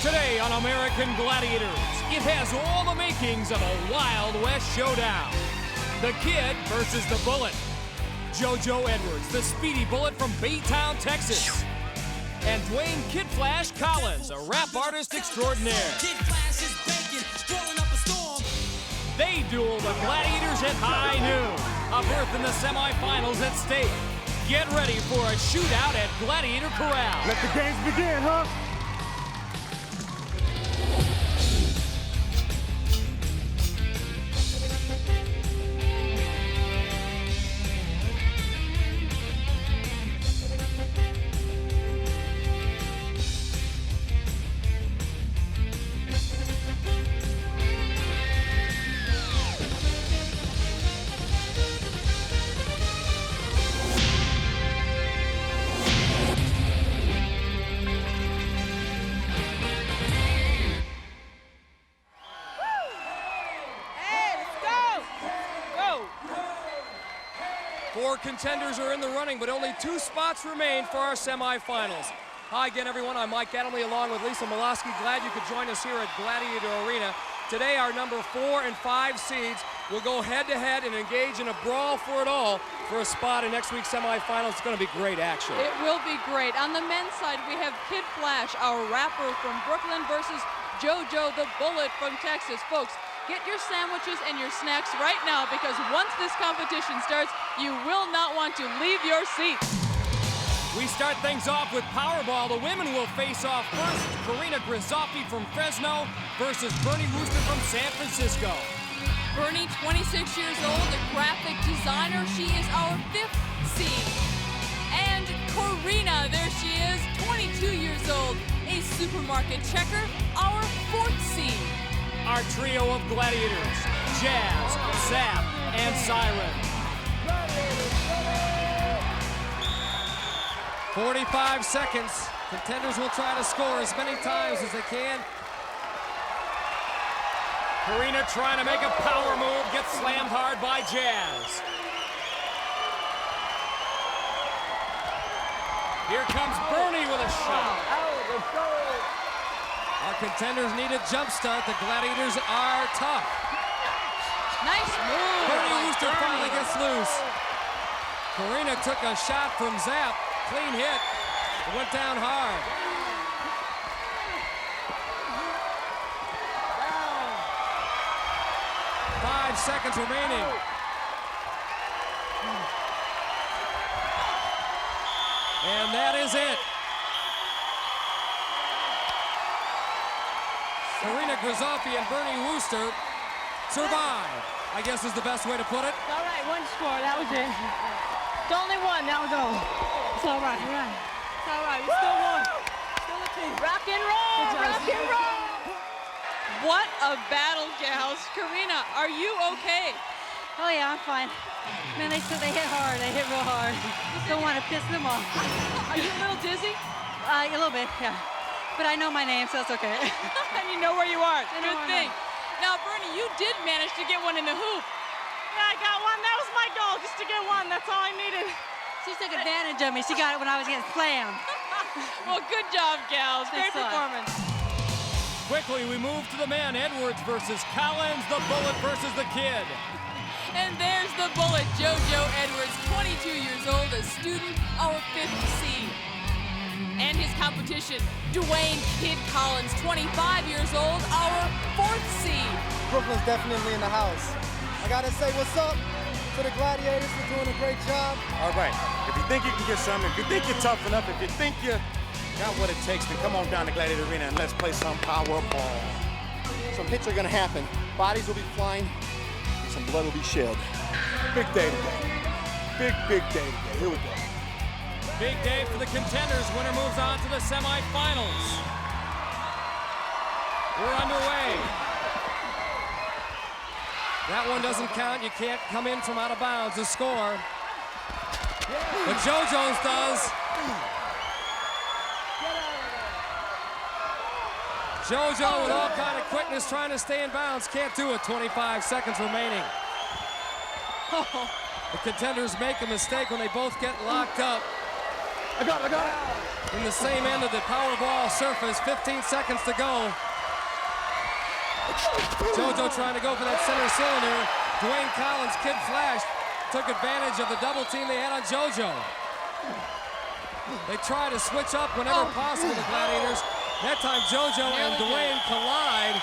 Today on American Gladiators, it has all the makings of a Wild West showdown. The Kid versus the Bullet. JoJo Edwards, the speedy bullet from Baytown, Texas. And Dewayne Kid Flash Collins, a rap artist extraordinaire. Kid Flash is baking, rolling up a storm. They duel the Gladiators at high noon. A berth in the semifinals at stake. Get ready for a shootout at Gladiator Corral. Let the games begin, huh? Four contenders are in the running, but only 2 spots remain for our semifinals. Hi again, everyone. I'm Mike Adamley along with Lisa Molosky. Glad you could join us here at Gladiator Arena. Today, our number 4 and 5 seeds will go head-to-head and engage in a brawl for it all for a spot in next week's semifinals. It's going to be great action. It will be great. On the men's side, we have Kid Flash, our rapper from Brooklyn, versus JoJo the Bullet from Texas. Folks, get your sandwiches and your snacks right now, because once this competition starts, you will not want to leave your seat. We start things off with Powerball. The women will face off first. Correena Grizoffi from Fresno versus Wooster from San Francisco. Bernie, 26 years old, a graphic designer. She is our 5th seed. And Correena, there she is, 22 years old, a supermarket checker, our 4th seed. Our trio of gladiators, Jazz, Zap, and Siren. 45 seconds. Contenders will try to score as many times as they can. Correena trying to make a power move, gets slammed hard by Jazz. Here comes Bernie with a shot. Our contenders need a jump start. The Gladiators are tough. Nice move. Wooster finally gets loose. Correena took a shot from Zap. Clean hit. It went down hard. Five seconds remaining. And that is it. Correena Grizoffi and Bernie Wooster survive, I guess is the best way to put it. All right, 1 score, that was it. It's only 1, that was all. It's all right, all right. It's all right, we still won. Still a team. Rock and roll, rock and roll. What a battle, gals. Correena, are you okay? Oh yeah, I'm fine. Man, they said they hit hard, they hit real hard. Don't want to piss them off. Are you a little dizzy? A little bit, yeah. But I know my name, so it's okay. And you know where you are. I know Good where I'm thing. Now, Bernie, you did manage to get one in the hoop. Yeah, I got one. That was my goal, just to get one. That's all I needed. She took advantage of me. She got it when I was getting slammed. Well, good job, gals. Great Thanks a lot. performance. Quickly, we move to the man. Edwards versus Collins, the Bullet versus the Kid. And there's the Bullet, JoJo Edwards, 22 years old, a student, our 5th seed. And his competition, Dewayne Kid Collins, 25 years old, our 4th seed. Brooklyn's definitely in the house. I gotta say what's up to the Gladiators for doing a great job. All right, if you think you can get something, if you think you're tough enough, if you think you got what it takes, then come on down to Gladiator Arena and let's play some Powerball. Some hits are gonna happen. Bodies will be flying, and some blood will be shed. Big day today. Big day today. Here we go. Big day for the contenders. Winner moves on to the semifinals. We're underway. That one doesn't count. You can't come in from out of bounds to score. But JoJo's does. JoJo with all kind of quickness trying to stay in bounds. Can't do it. 25 seconds remaining. The contenders make a mistake when they both get locked up. I got it. in the same end of the Powerball surface. 15 seconds to go. JoJo trying to go for that center cylinder. Dewayne Collins, Kid Flash, took advantage of the double team they had on JoJo. They try to switch up whenever possible, the Gladiators. That time JoJo and Dewayne collide.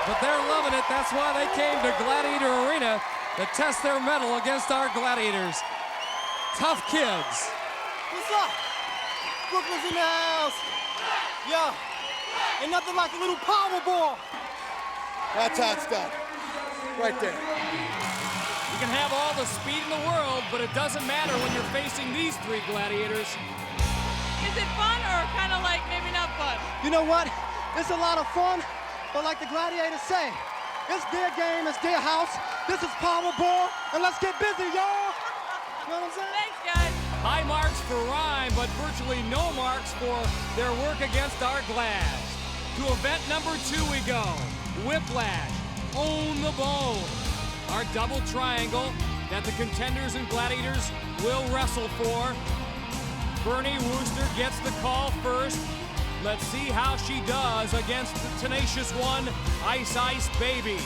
But they're loving it. That's why they came to Gladiator Arena to test their mettle against our Gladiators. Tough kids. What's up? Brooklyn's in the house. Yeah. Ain't nothing like a little Powerball. That's how it's done. Right there. You can have all the speed in the world, but it doesn't matter when you're facing these three Gladiators. Is it fun or kind of like maybe not fun? You know what? It's a lot of fun, but like the Gladiators say, it's their game, it's their house. This is Powerball, and let's get busy, y'all. You know what I'm saying? Thanks, guys. High marks for Rhyme, but virtually no marks for their work against our Glads. To event number 2 we go. Whiplash, Own the Bone. Our double triangle that the Contenders and Gladiators will wrestle for. Bernie Wooster gets the call first. Let's see how she does against the tenacious one, Ice Ice Baby.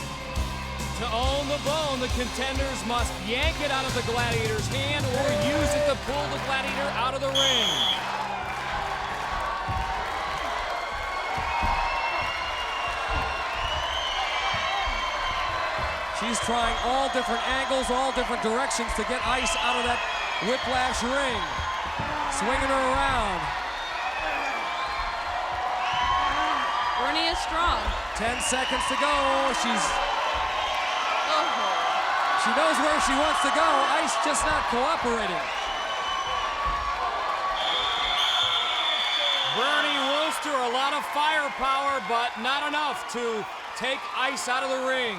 To own the bone, the Contenders must yank it out of the Gladiator's hand or use it to pull the Gladiator out of the ring. She's trying all different angles, all different directions to get Ice out of that Whiplash ring. Swinging her around. Bernie is strong. 10 seconds to go. She knows where she wants to go. Ice just not cooperating. Bernie Wooster, a lot of firepower, but not enough to take Ice out of the ring.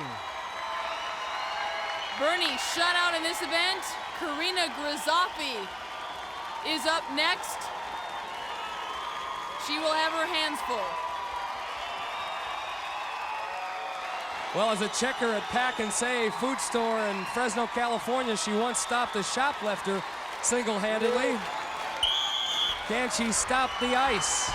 Bernie shut out in this event. Correena Grizoffi is up next. She will have her hands full. Well, as a checker at Pack and Save food store in Fresno, California, she once stopped a shoplifter single-handedly. Can she stop the Ice?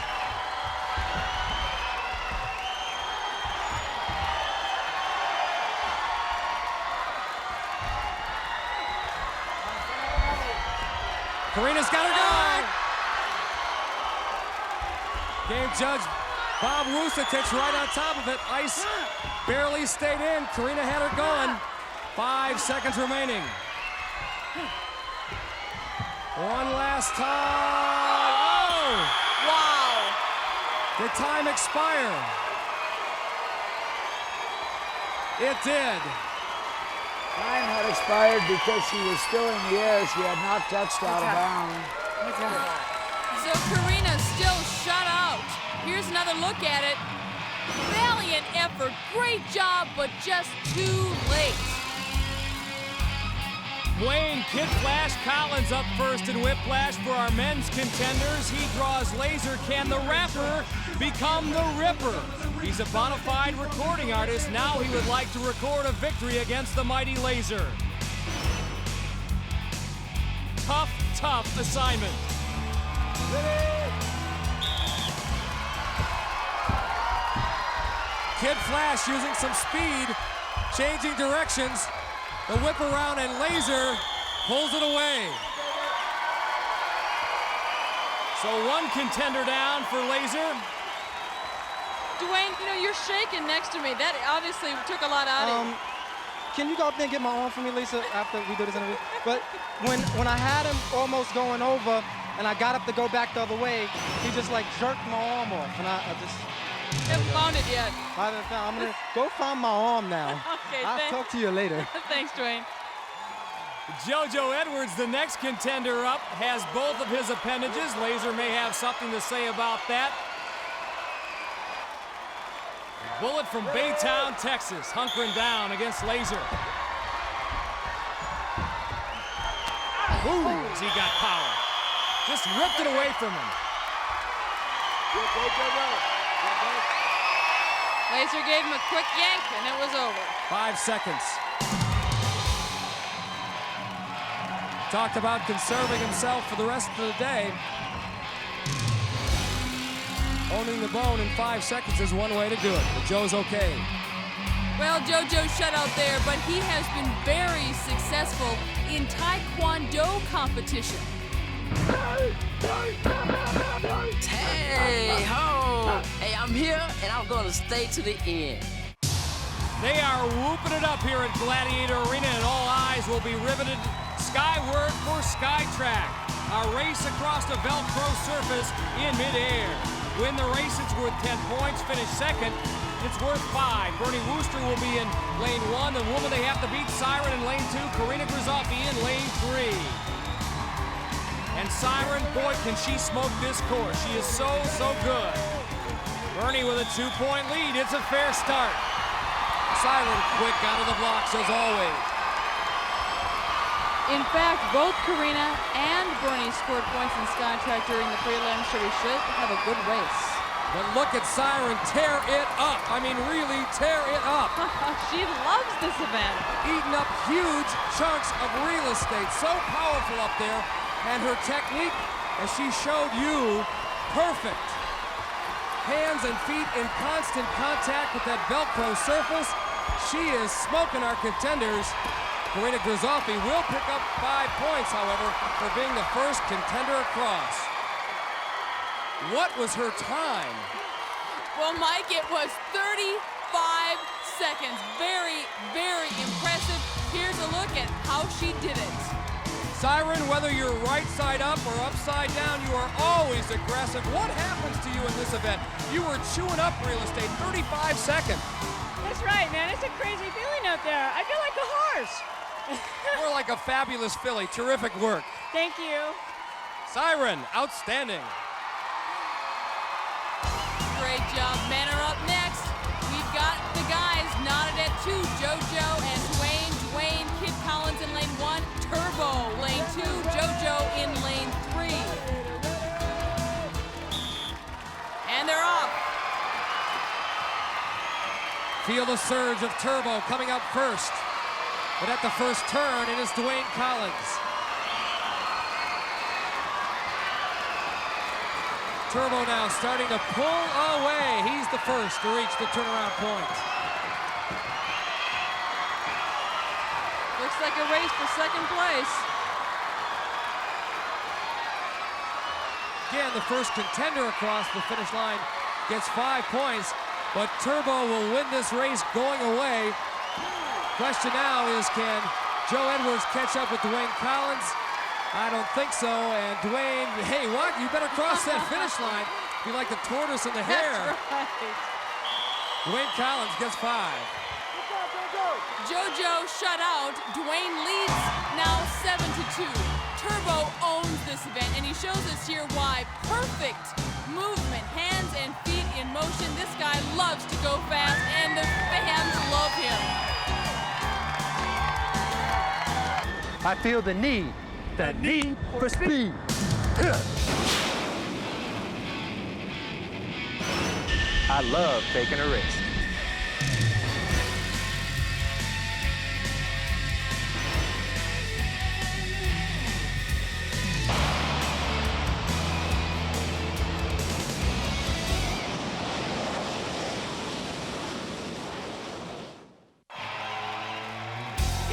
Correena's got her going. Game judge Bob Wooster takes right on top of it. Ice barely stayed in. Correena had her going. 5 seconds remaining. One last time. Oh! Wow. Did time expire? It did. Time had expired because she was still in the air. She had not touched out of bounds. So Correena still shut out. Here's another look at it. Valiant effort, great job, but just too late. Dewayne Kid Flash Collins up first in Whiplash for our men's Contenders. He draws laser. Can the rapper become the Ripper? He's a bona fide recording artist. Now he would like to record a victory against the mighty Laser. Tough, tough assignment. Kid Flash using some speed, changing directions. The whip around and Laser pulls it away. So one contender down for Laser. Dewayne, you know, you're shaking next to me. That obviously took a lot out of you. Can you go up there and get my arm for me, Lisa, after we do this interview? But when I had him almost going over and I got up to go back the other way, he just like jerked my arm off, and I just... Haven't found it yet. I haven't found. I'm gonna go find my arm now. Okay, I'll talk to you later. Thanks, Dewayne. JoJo Edwards, the next contender up, has both of his appendages. Laser may have something to say about that. Bullet from Baytown, Texas, hunkering down against Laser. Ooh, he got power. Just ripped it away from him. Laser gave him a quick yank, and it was over. 5 seconds. talked about conserving himself for the rest of the day. Owning the bone in 5 seconds is one way to do it, but Joe's okay. Well, JoJo shut out there, but he has been very successful in Taekwondo competition. Hey, ho! Hey, I'm here, and I'm gonna stay to the end. They are whooping it up here at Gladiator Arena, and all eyes will be riveted skyward for Skytrack, a race across a Velcro surface in midair. Win the race, it's worth 10 points. Finish second, it's worth 5. Bernie Wooster will be in lane 1. The woman they have to beat, Siren, in lane 2. Correena Grizoffi in lane 3. And Siren, boy, can she smoke this course. She is so good. Bernie with a 2-point lead. It's a fair start. Siren quick out of the blocks as always. In fact, both Correena and Bernie scored points in Skytrack during the prelims, so we should have a good race. But look at Siren tear it up. I mean, really tear it up. She loves this event. Eating up huge chunks of real estate. So powerful up there. And her technique, as she showed you, perfect. Hands and feet in constant contact with that Velcro surface. She is smoking our contenders. Correena Grizoffi will pick up 5 points, however, for being the first contender across. What was her time? Well, Mike, it was 35 seconds. Very impressive. Here's a look at how she did it. Siren, whether you're right side up or upside down, you are always aggressive. What happens to you in this event? You were chewing up real estate, 35 seconds. That's right, man. It's a crazy feeling out there. I feel like a horse. More like a fabulous filly. Terrific work. Thank you. Siren, outstanding. Great job. Men are up next. We've got the guys knotted at 2. JoJo and Dewayne. Dewayne, Kid Collins in lane 1. Turbo, lane 2. JoJo in lane 3. And they're off. Feel the surge of Turbo coming up first. But at the first turn, it is Dewayne Collins. Turbo now starting to pull away. He's the first to reach the turnaround point. Looks like a race for second place. Again, the first contender across the finish line gets 5 points, but Turbo will win this race going away. Question now is, can Joe Edwards catch up with Dewayne Collins? I don't think so, and Dewayne, hey, what? You better cross that finish line. Be like the tortoise in the hare. That's right. Dewayne Collins gets 5. JoJo shut out. Dewayne leads now 7-2. Turbo owns this event, and he shows us here why. Perfect movement, hands and feet in motion. This guy loves to go fast, and the fans love him. I feel the need for speed. I love taking a risk.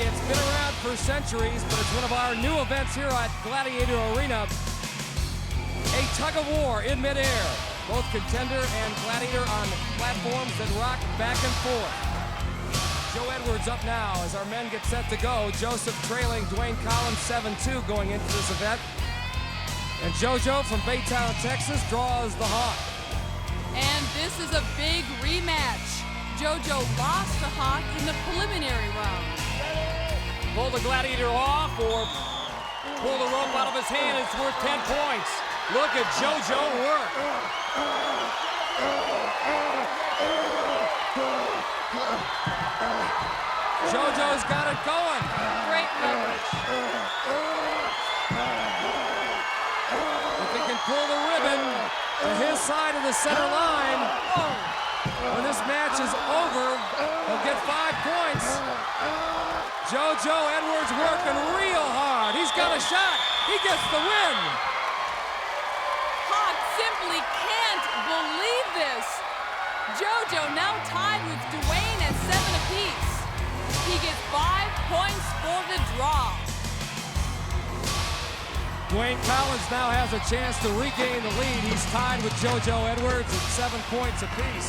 It's been around for centuries, but it's one of our new events here at Gladiator Arena. A tug-of-war in midair. Both contender and gladiator on platforms that rock back and forth. Joe Edwards up now as our men get set to go. Joseph trailing Dewayne Collins 7-2 going into this event. And JoJo from Baytown, Texas draws the hawk. And this is a big rematch. JoJo lost to Hawk in the preliminary round. Pull the gladiator off or pull the rope out of his hand. It's worth 10 points. Look at JoJo work. JoJo's got it going. Great leverage. If he can pull the ribbon to his side of the center line. When this match is over, he'll get 5 points. JoJo Edwards working real hard. He's got a shot. He gets the win. Hawk simply can't believe this. JoJo now tied with Dewayne at 7 apiece. He gets 5 points for the draw. Dewayne Collins now has a chance to regain the lead. He's tied with JoJo Edwards at 7 points apiece.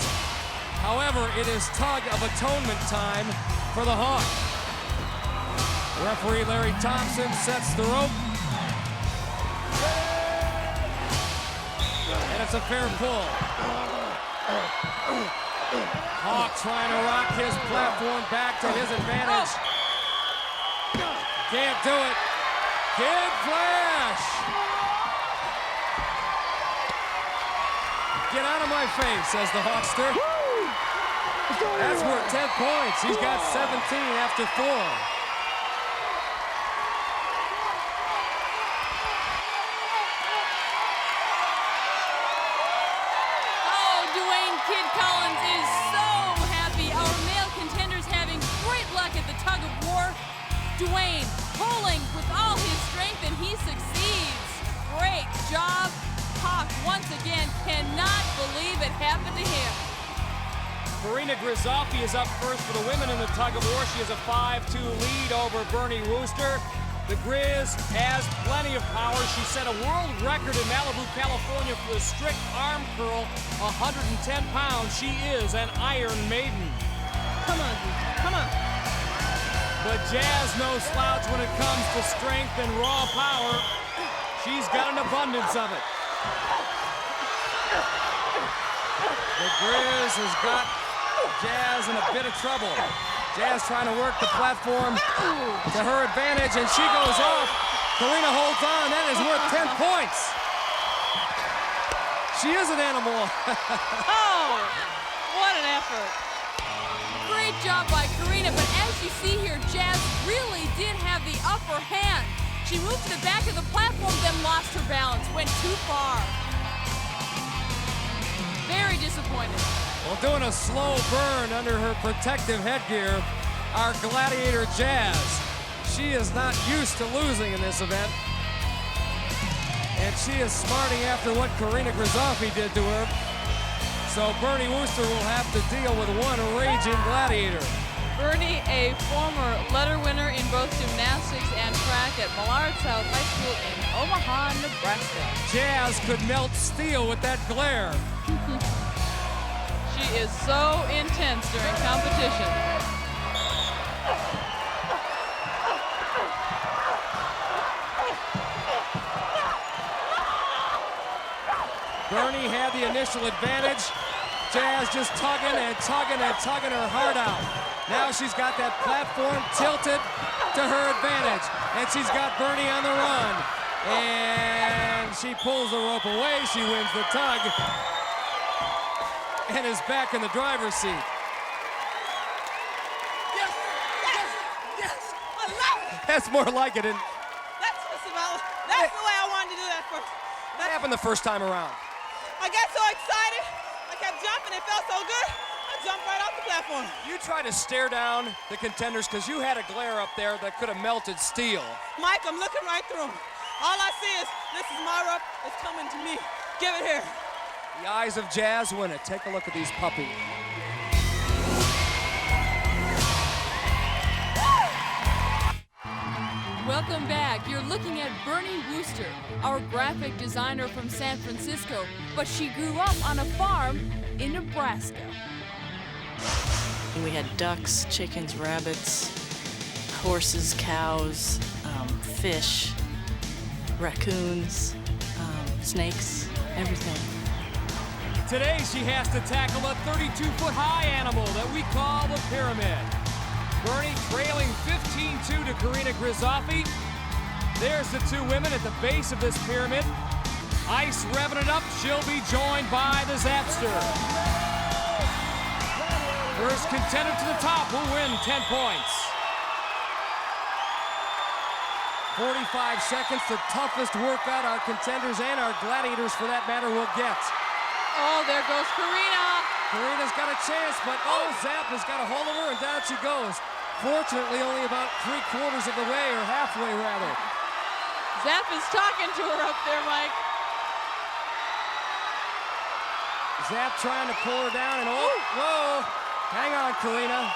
However, it is tug of atonement time for the Hawk. Referee Larry Thompson sets the rope. And it's a fair pull. Hawk trying to rock his platform back to his advantage. Can't do it. Kid Flash! Get out of my face, says the Hawkster. That's worth 10 points. He's got 17 after 4. Kid Collins is so happy. Our male contenders having great luck at the Tug-of-war. Dewayne pulling with all his strength, and he succeeds. Great job. Hawk, once again, cannot believe it happened to him. Correena Grizoffi is up first for the women in the Tug-of-war. She has a 5-2 lead over Bernie Wooster. The Grizz has plenty of power. She set a world record in Malibu, California for the strict arm curl, 110 pounds. She is an Iron Maiden. Come on, come on. But Jazz no slouch when it comes to strength and raw power. She's got an abundance of it. The Grizz has got Jazz in a bit of trouble. Jazz trying to work the platform to her advantage, and she goes off. Correena holds on. That is worth 10 points. She is an animal. Oh, what an effort. Great job by Correena, but as you see here, Jazz really did have the upper hand. She moved to the back of the platform, then lost her balance, went too far. Very disappointed. Well, doing a slow burn under her protective headgear, our Gladiator Jazz. She is not used to losing in this event. And she is smarting after what Correena Grizoffi did to her. So Bernie Wooster will have to deal with one raging Gladiator. Bernie, a former letter winner in both gymnastics and track at Millard South High School in Omaha, Nebraska. Jazz could melt steel with that glare. She is so intense during competition. Bernie had the initial advantage. Jazz just tugging and tugging and tugging her heart out. Now she's got that platform tilted to her advantage. And she's got Bernie on the run. And she pulls the rope away. She wins the tug. And is back in the driver's seat. Yes, yes, yes, I love it. That's more like it. That's the way I wanted to do that first. What happened the first time around? I got so excited, I kept jumping, it felt so good, I jumped right off the platform. You tried to stare down the contenders because you had a glare up there that could have melted steel. Mike, I'm looking right through them. All I see is, this is my rope, it's coming to me. Give it here. The eyes of Jazz win it. Take a look at these puppies. Welcome back. You're looking at Bernie Wooster, our graphic designer from San Francisco, but she grew up on a farm in Nebraska. We had ducks, chickens, rabbits, horses, cows, fish, raccoons, snakes, everything. Today she has to tackle a 32-foot-high animal that we call the pyramid. Bernie trailing 15-2 to Correena Grizoffi. There's the two women at the base of this pyramid. Ice revving it up. She'll be joined by the Zapster. First contender to the top will win 10 points. 45 seconds, the toughest workout our contenders and our gladiators, for that matter, will get. Oh, there goes Correena. Correena's got a chance, but Zap has got a hold of her, and down she goes. Fortunately, only about 3/4 of the way, or halfway rather. Zap is talking to her up there, Mike. Zap trying to pull her down, and whoa! Hang on, Correena.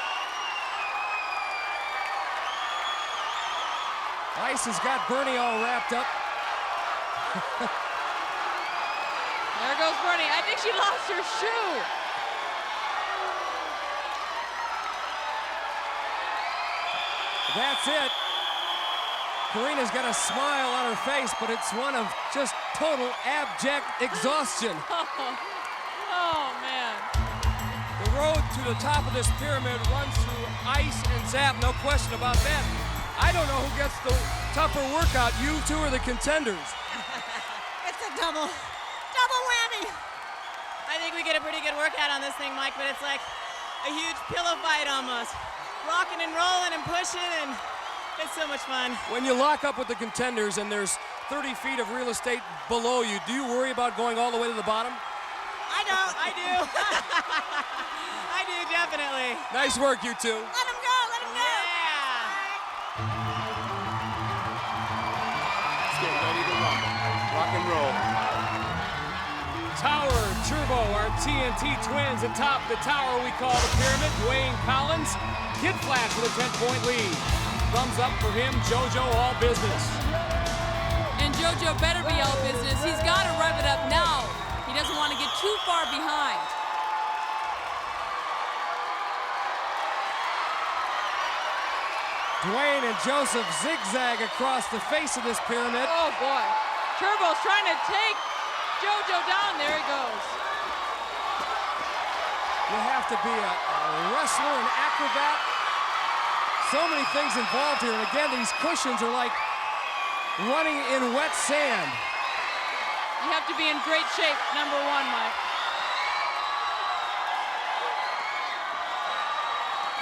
Ice has got Bernie all wrapped up. There goes Bernie. I think she lost her shoe. That's it. Correena's got a smile on her face, but it's one of just total abject exhaustion. Oh, man. The road to the top of this pyramid runs through ice and Zap, no question about that. I don't know who gets the tougher workout, you two or the Contenders. It's a double whammy. I think we get a pretty good workout on this thing, Mike, but it's like a huge pillow fight almost. Rocking and rolling and pushing, and it's so much fun. When you lock up with the Contenders and there's 30 feet of real estate below you, do you worry about going all the way to the bottom? I don't, I do. I do, definitely. Nice work, you two. Let him go, let him go. Yeah. Let's get ready to rock and roll. Tower, Turbo, our TNT twins atop the tower we call the pyramid. Dewayne Collins, Kid Flash with a 10-point lead. Thumbs up for him, JoJo, all business. And JoJo better be all business. He's got to rev it up now. He doesn't want to get too far behind. Dewayne and Joseph zigzag across the face of this pyramid. Oh, boy. Turbo's trying to take JoJo down. There he goes. You have to be a wrestler, an acrobat. So many things involved here. And again, these cushions are like running in wet sand. You have to be in great shape, number one, Mike.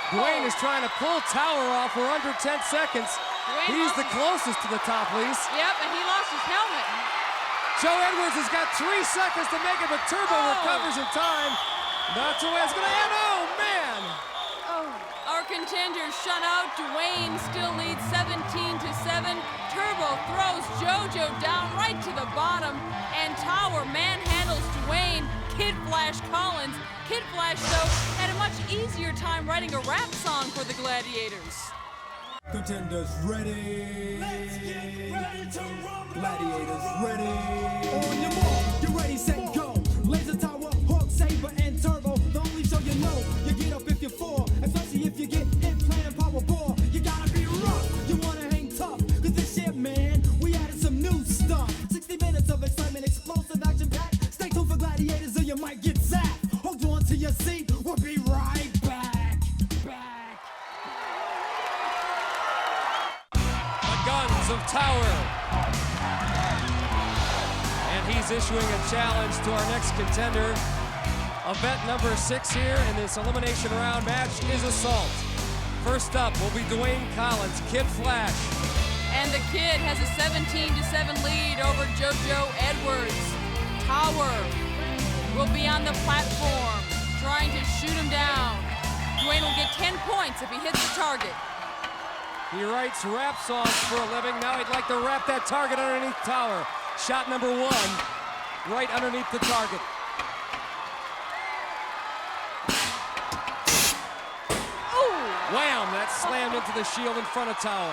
Dewayne is trying to pull Tower off for under 10 seconds. He's the closest to the top, Lise. Yep, and he lost his helmet. Joe Edwards has got 3 seconds to make it, but Turbo recovers in time. That's the way it's going to end. Oh, man! Our contenders shut out. Dewayne still leads 17-7. Turbo throws JoJo down right to the bottom, and Tower manhandles Dewayne. Kid Flash Collins. Kid Flash, though, had a much easier time writing a rap song for the Gladiators. Contenders ready. Let's get ready to rumble. Gladiators ready. On your mark, get ready, set, go. Laser Tower, Hawk, Saber, and Turbo. The only show you know, you get up if you fall. Especially if you get hit playing Powerball. You gotta be rough, you wanna hang tough. Cause this shit, man, we added some new stuff. 60 minutes of excitement, explosive action packed. Stay tuned for Gladiators or you might get zapped. Hold on to your seat, we'll be right back. The guns of Tower. And he's issuing a challenge to our next contender. Event number 6 here in this elimination round match is Assault. First up will be Dewayne Collins, Kid Flash. And the Kid has a 17-7 lead over JoJo Edwards. Tower will be on the platform trying to shoot him down. Dewayne will get 10 points if he hits the target. He writes rap songs for a living. Now he'd like to wrap that target underneath Tower. Shot number 1, right underneath the target. Wham! That slammed into the shield in front of Tower.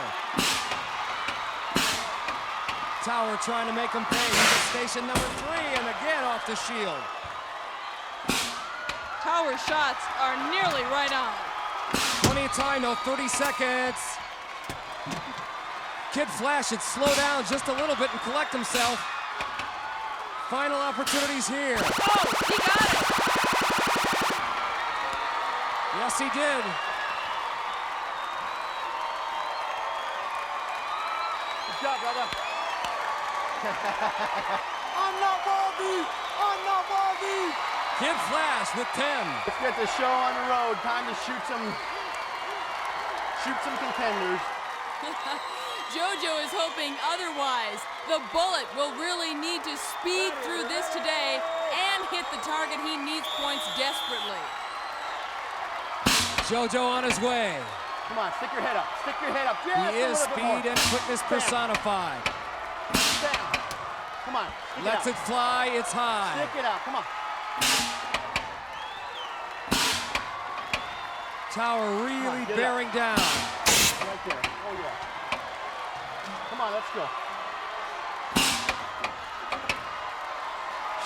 Tower trying to make him pay. He's at station number 3, and again off the shield. Tower shots are nearly right on. Plenty of time, though, 30 seconds. Kid Flash should slow down just a little bit and collect himself. Final opportunities here. Oh, he got it. Yes, he did. Good job, brother. I'm not worthy! I'm not worthy! Kid Flash with 10. Let's get the show on the road. Time to shoot some contenders. JoJo is hoping otherwise. The bullet will really need to speed through this today and hit the target. He needs points desperately. JoJo on his way. Come on, stick your head up. Stick your head up. Just He is speed and quickness personified. Down. Come on. Lets it fly. It's high. Stick it out. Come on. Tower really bearing down. Right there. Oh, yeah. Come on, let's go.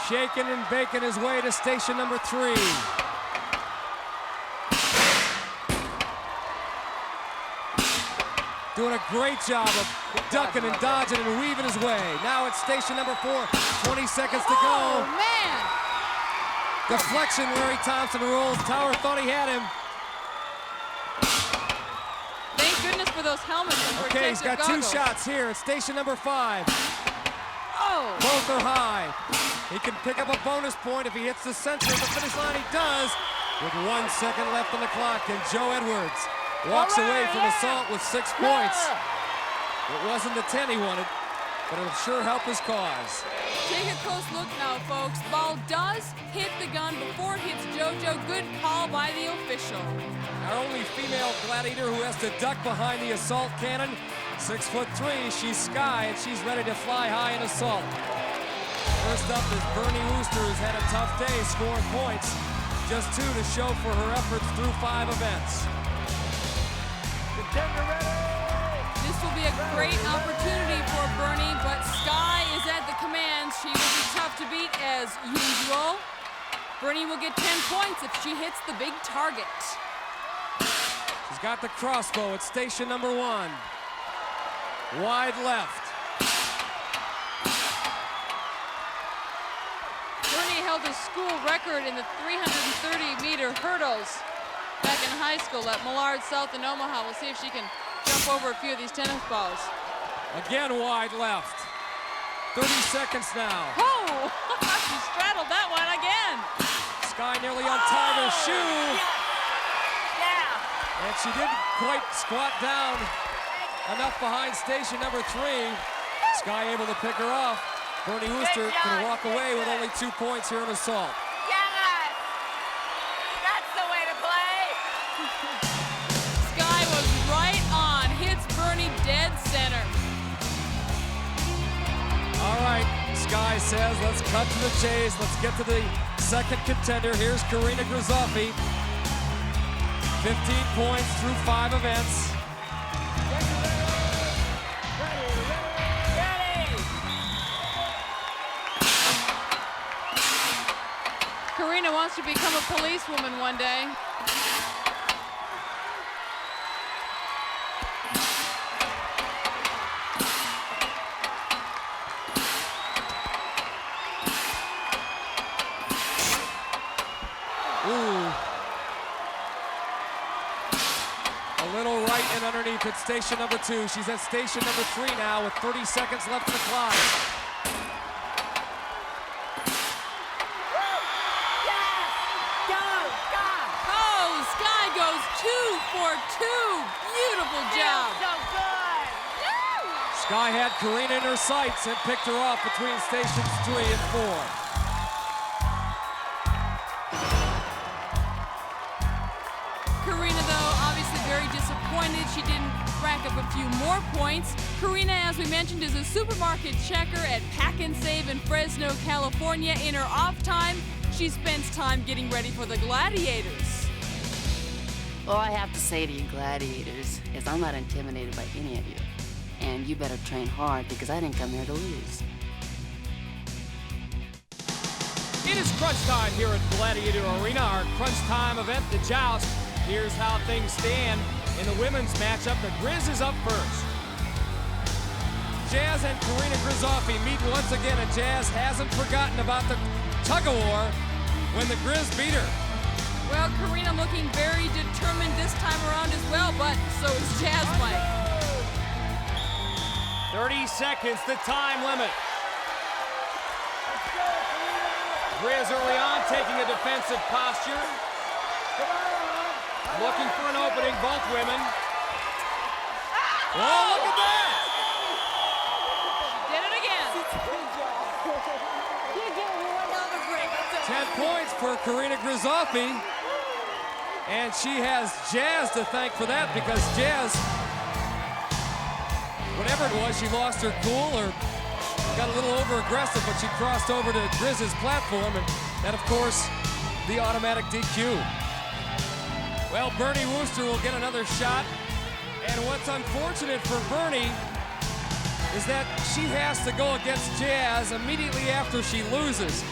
Shaking and baking his way to station number 3. Doing a great job of ducking and dodging and weaving his way. Now it's station number 4, 20 seconds to go. Oh, man! Deflection, Larry Thompson rolls. Tower thought he had him. Thank goodness for those helmets and protective Okay, he's got goggles. 2 shots here at station number 5. Oh! Both are high. He can pick up a bonus point if he hits the center of the finish line. He does. With 1 second left on the clock, and Joe Edwards walks away from assault with 6 points. It wasn't the 10 he wanted, but it'll sure help his cause. Take a close look now, folks. Ball does hit the gun before it hits JoJo. Good call by the official. Our only female gladiator who has to duck behind the assault cannon. 6'3", she's Sky, and she's ready to fly high in assault. First up is Bernie Wooster, who's had a tough day scoring points. Just 2 to show for her efforts through 5 events. Contender ready! This will be a great opportunity for Bernie, but Sky is at the command. She will be tough to beat as usual. Bernie will get 10 points if she hits the big target. She's got the crossbow at station number 1. Wide left. Bernie held a school record in the 330-meter hurdles back in high school at Millard South in Omaha. We'll see if she can jump over a few of these tennis balls. Again, wide left. 30 seconds now. Oh, she straddled that one again. Sky nearly untied her shoe. And she didn't quite squat down enough behind station number 3. Sky able to pick her off. Bernie Wooster can walk away with only 2 points here in assault. Yes! That's the way to play! Sky was right on, hits Bernie dead center. All right, Sky says, let's cut to the chase. Let's get to the second contender. Here's Correena Grizoffi. 15 points through 5 events. Correena wants to become a policewoman one day. Ooh. A little right and underneath at station number 2. She's at station number 3 now with 30 seconds left on the clock. Oh, Sky goes 2 for 2. Beautiful job. So good! Sky had Correena in her sights and picked her off between stations 3 and 4. Correena, though, obviously very disappointed. She didn't rack up a few more points. Correena, as we mentioned, is a supermarket checker at Pack and Save in Fresno, California. In her off time, she spends time getting ready for the Gladiators. All I have to say to you gladiators is I'm not intimidated by any of you. And you better train hard because I didn't come here to lose. It is crunch time here at Gladiator Arena, our crunch time event, the Joust. Here's how things stand in the women's matchup. The Grizz is up first. Jazz and Correena Grizoffi meet once again, and Jazz hasn't forgotten about the Tug-O-War when the Grizz beat her. Well, Correena looking very determined this time around as well, but so is Jazz, Mike. 30 seconds, the time limit. Grizz early on taking a defensive posture. Looking for an opening, both women. Oh, look at that! Did it again. for Correena Grizoffi. And she has Jazz to thank for that, because Jazz, whatever it was, she lost her cool or got a little over-aggressive, but she crossed over to Griz's platform, and that, of course, the automatic DQ. Well, Bernie Wooster will get another shot, and what's unfortunate for Bernie is that she has to go against Jazz immediately after she loses.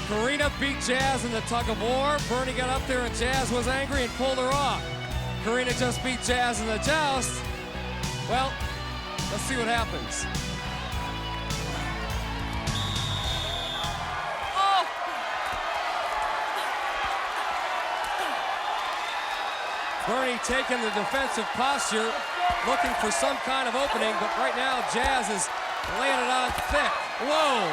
Correena beat Jazz in the tug-of-war. Bernie got up there and Jazz was angry and pulled her off. Correena just beat Jazz in the Joust. Well, let's see what happens. Oh! Bernie taking the defensive posture, looking for some kind of opening, but right now Jazz is laying it on thick. Whoa!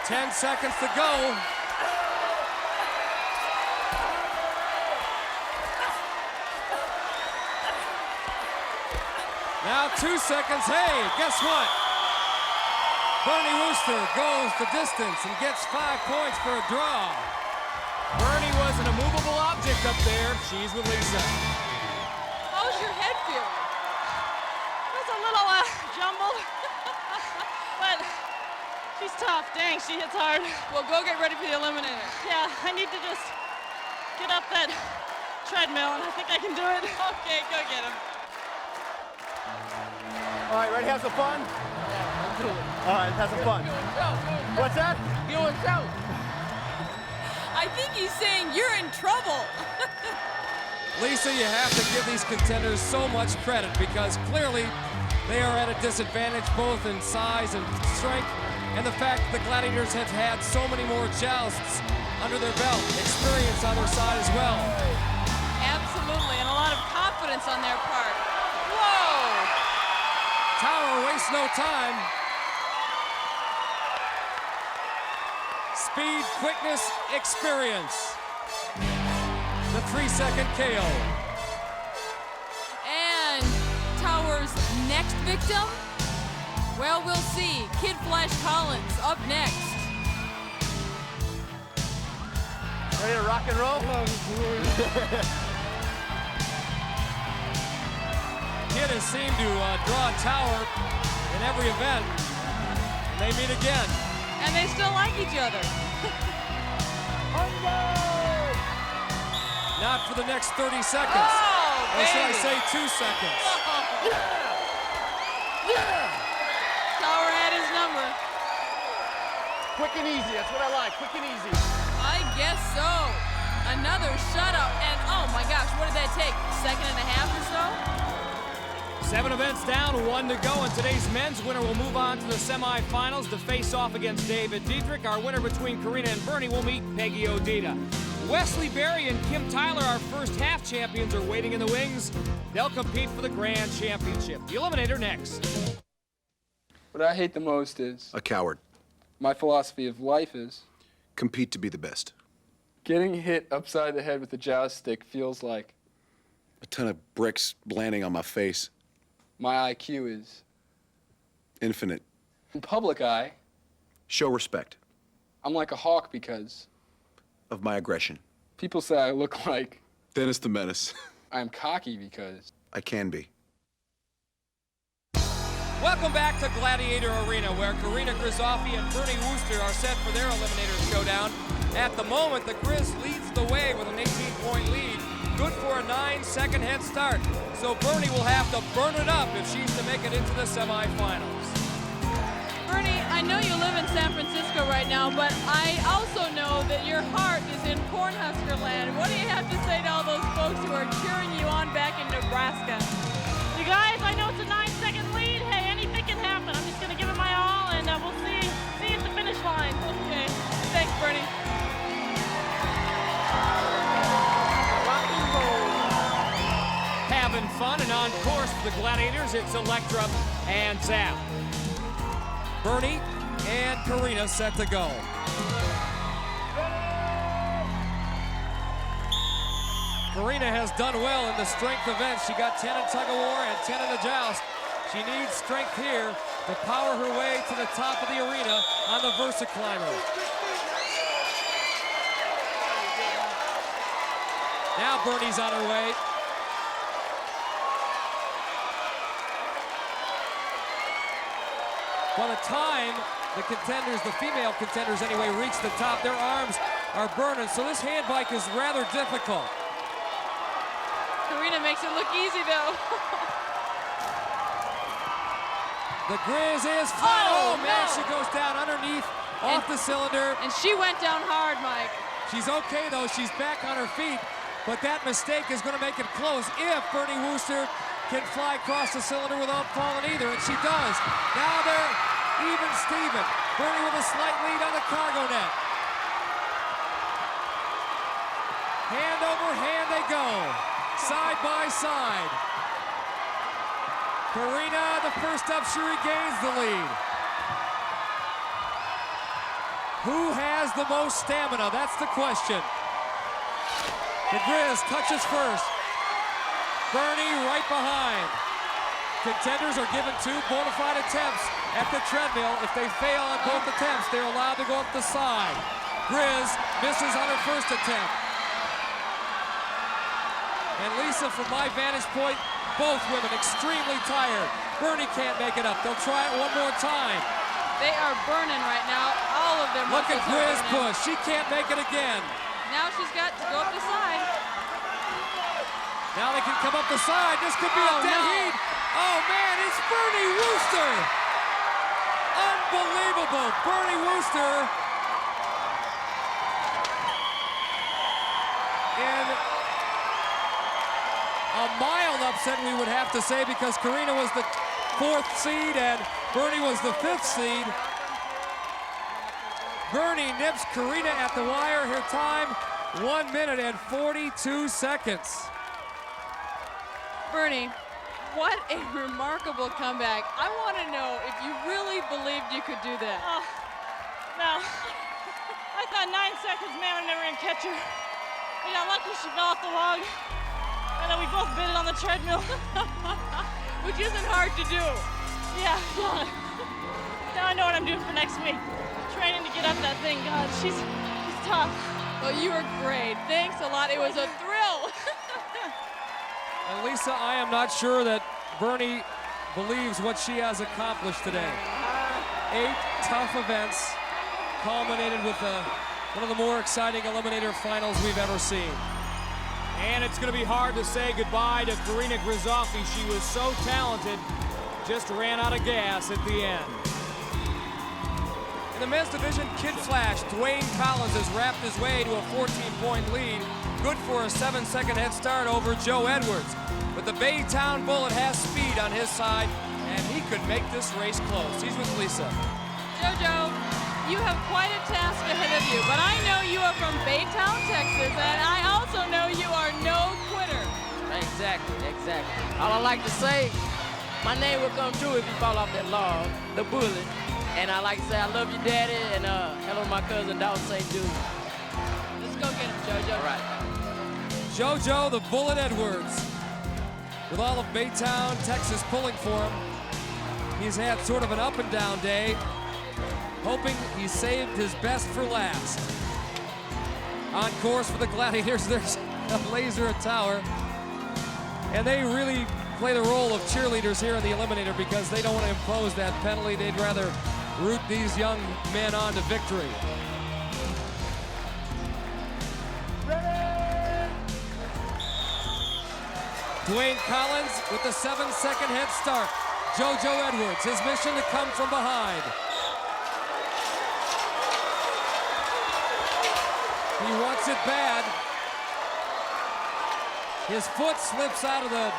10 seconds to go. Now 2 seconds. Hey, guess what? Bernie Wooster goes the distance and gets 5 points for a draw. Bernie was an immovable object up there. She's with Lisa. How's your head feeling? It's a little jumbled, but she's tough. Dang, she hits hard. Well, go get ready for the Eliminator. Yeah, I need to just get up that treadmill, and I think I can do it. Okay, go get him. All right, ready to have some fun? All right, have some fun. What's that? Doing so. I think he's saying you're in trouble. Lisa, you have to give these contenders so much credit, because clearly they are at a disadvantage both in size and strength, and the fact that the Gladiators have had so many more jousts under their belt. Experience on their side as well. Absolutely, and a lot of confidence on their part. Whoa! Tower wastes no time. Speed, quickness, experience. The 3-second KO. And Tower's next victim? Well, we'll see. Kid Flash Collins up next. Ready to rock and roll? Kid has seemed to draw Tower in every event. They meet again. And they still like each other. Not for the next 30 seconds. Oh, or should I baby. say 2 seconds? Tower had his number. Quick and easy, that's what I like, quick and easy. I guess so. Another shutout, and oh my gosh, what did that take? Second and a half or so? 7 events down, 1 to go, and today's men's winner will move on to the semifinals to face off against David Diedrich. Our winner between Correena and Bernie will meet Peggy Odita. Wesley Berry and Kim Tyler, our first half champions, are waiting in the wings. They'll compete for the grand championship. The Eliminator next. What I hate the most is... a coward. My philosophy of life is... compete to be the best. getting hit upside the head with a joust stick feels like... a ton of bricks landing on my face. My IQ is... infinite. In public eye... show respect. I'm like a hawk because... of my aggression. People say I look like... Dennis the Menace. I'm cocky because... I can be. Welcome back to Gladiator Arena, where Correena Grizoffi and Bernie Wooster are set for their Eliminator showdown. At the moment, the Grizz leads the way with an 18-point lead, good for a 9-second head start. So Bernie will have to burn it up if she's to make it into the semifinals. Bernie, I know you live in San Francisco right now, but I also know that your heart is in Cornhusker land. What do you have to say to all those folks who are cheering you on back in Nebraska? You guys, I know it's a 9-second lead. Hey, anything can happen. I'm just going to give it my all, and we'll see you at the finish line. Okay. Thanks, Bernie. Rock and roll. Having fun and on course for the Gladiators, it's Electra and Zap. Bernie and Correena set to go. Correena has done well in the strength events. She got 10 in Tug-O-War and 10 in the Joust. She needs strength here to power her way to the top of the arena on the Versa Climber. Now Bernie's on her way. By the time the contenders, the female contenders anyway, reach the top, their arms are burning, so this hand bike is rather difficult. Correena makes it look easy, though. The Grizz is flat. Oh, man, no. she goes down underneath, off the cylinder. And she went down hard, Mike. She's okay, though. She's back on her feet, but that mistake is going to make it close if Bernie Wooster can fly across the cylinder without falling either, and she does. Now they're even Steven. Bernie with a slight lead on the cargo net. Hand over hand they go, side by side. Correena, the first up, she regains the lead. Who has the most stamina? That's the question. The Grizz touches first. Bernie right behind. Contenders are given 2 bona fide attempts at the treadmill. If they fail on both attempts, they're allowed to go up the side. Grizz misses on her first attempt. And Lisa, from my vantage point, both women extremely tired. Bernie can't make it up. They'll try it one more time. They are burning right now. All of them. Look at Grizz push. She can't make it again. Now she's got to go up the side. Now they can come up the side. This could be a dead heat. Oh, man, it's Bernie Wooster. Unbelievable. Bernie Wooster. In a mild upset, we would have to say, because Correena was the 4th seed and Bernie was the 5th seed. Bernie nips Correena at the wire. Her time, 1 minute and 42 seconds. Bernie, what a remarkable comeback. I want to know if you really believed you could do that. Oh, no. I thought 9 seconds, man, we're never going to catch her. We got lucky she fell off the log. And then we both bit it on the treadmill. Which isn't hard to do. Yeah, now I know what I'm doing for next week. Training to get up that thing. God, she's tough. Well, you were great. Thanks a lot. It was a thrill. And Lisa, I am not sure that Bernie believes what she has accomplished today. 8 tough events culminated with one of the more exciting Eliminator finals we've ever seen. And it's going to be hard to say goodbye to Correena Grizoffi. She was so talented, just ran out of gas at the end. In the men's division, Kid Flash, Dewayne Collins has wrapped his way to a 14-point lead. Good for a 7-second head start over Joe Edwards. But the Baytown Bullet has speed on his side, and he could make this race close. He's with Lisa. Jojo, you have quite a task ahead of you, but I know you are from Baytown, Texas, and I also know you are no quitter. Exactly. All I like to say, my name will come true if you fall off that log, the bullet. And I like to say I love you, Daddy, and hello to my cousin, Dawson St. Jude. Let's go get him, Jojo. All right. Jojo, the Bullet Edwards. With all of Baytown, Texas pulling for him, he's had sort of an up and down day, hoping he saved his best for last. On course for the Gladiators, there's a laser tower. And they really play the role of cheerleaders here in the Eliminator because they don't want to impose that penalty. They'd rather root these young men on to victory. Dewayne Collins with the 7-second head start. Jojo Edwards, his mission to come from behind. He wants it bad. His foot slips out of the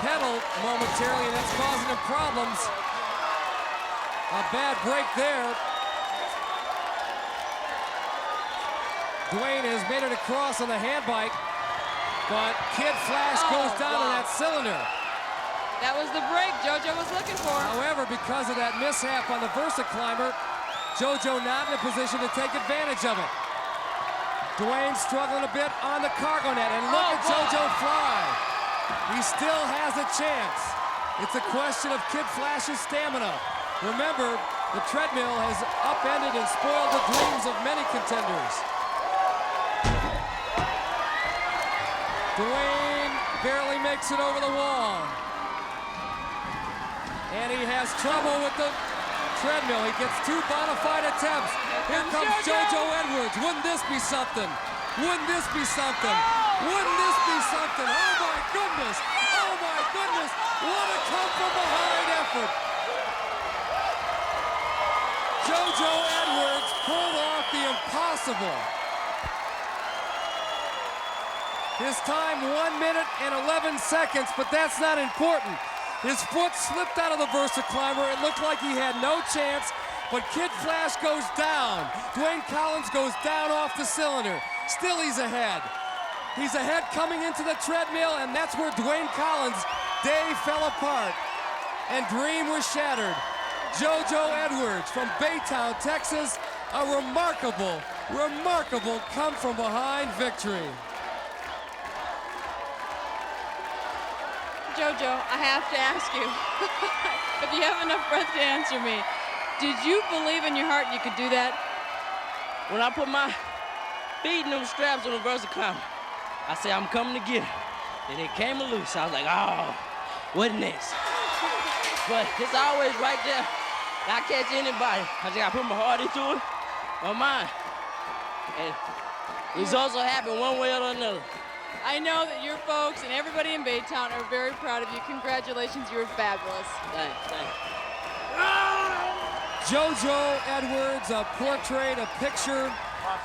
pedal momentarily, and that's causing him problems. A bad break there. Dewayne has made it across on the hand bike, but Kid Flash goes down to that cylinder. That was the break Jojo was looking for. However, because of that mishap on the Versa climber, Jojo not in a position to take advantage of it. Dewayne struggling a bit on the cargo net, and look at Jojo fly. He still has a chance. It's a question of Kid Flash's stamina. Remember, the treadmill has upended and spoiled the dreams of many contenders. Dewayne barely makes it over the wall. And he has trouble with the treadmill. He gets 2 bona fide attempts. Here comes JoJo Edwards. Wouldn't this be something? Wouldn't this be something? Wouldn't this be something? Oh my goodness! Oh my goodness! What a come from behind effort! JoJo Edwards pulled off the impossible. His time 1 minute and 11 seconds, but that's not important. His foot slipped out of the VersaClimber. It looked like he had no chance, but Kid Flash goes down. Dewayne Collins goes down off the cylinder. Still he's ahead. He's ahead coming into the treadmill, and that's where Dewayne Collins' day fell apart and dream was shattered. JoJo Edwards from Baytown, Texas, a remarkable, remarkable come-from-behind victory. JoJo, I have to ask you, if you have enough breath to answer me, did you believe in your heart you could do that? When I put my feet in those straps on the VersaClimber, I said, I'm coming to get it. And it came loose. I was like, oh, what next? But it's always right there. I catch anybody. I just gotta put my heart into it, my mind. And results will happen one way or another. I know that your folks and everybody in Baytown are very proud of you. Congratulations, you were fabulous. Thanks. JoJo Edwards, a portrait, a picture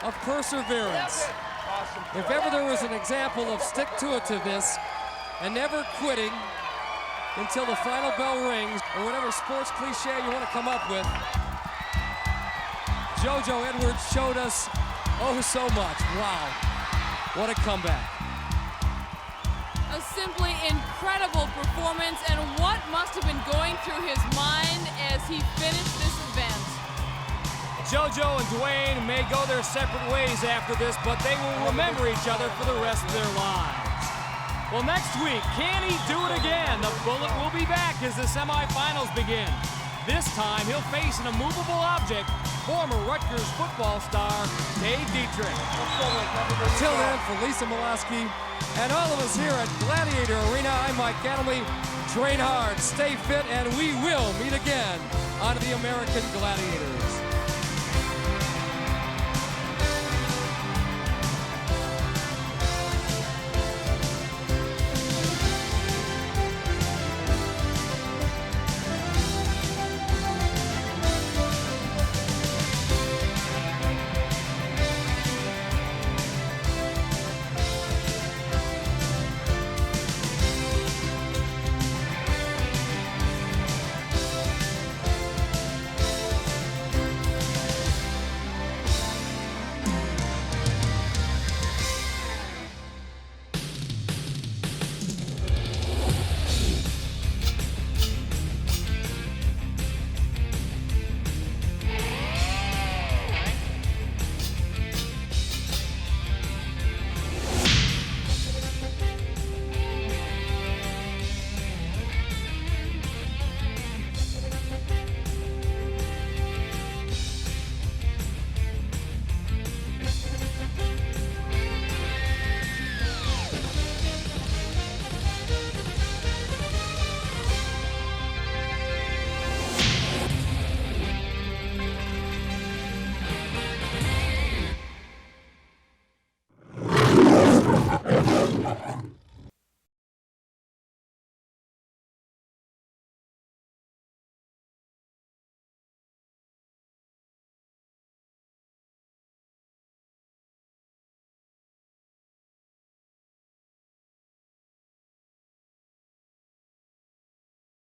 of perseverance. If ever there was an example of stick-to-itiveness and never quitting until the final bell rings, or whatever sports cliche you want to come up with, JoJo Edwards showed us oh so much. Wow, what a comeback. A simply incredible performance, and what must have been going through his mind as he finished this event. JoJo and Dewayne may go their separate ways after this, but they will remember each other for the rest of their lives. Well, next week, can he do it again? The Bullet will be back as the semifinals begin. This time, he'll face an immovable object, former Rutgers football star, Dave Dietrich. Until then, for Lisa Miloski and all of us here at Gladiator Arena, I'm Mike Adamle. Train hard, stay fit, and we will meet again on the American Gladiators.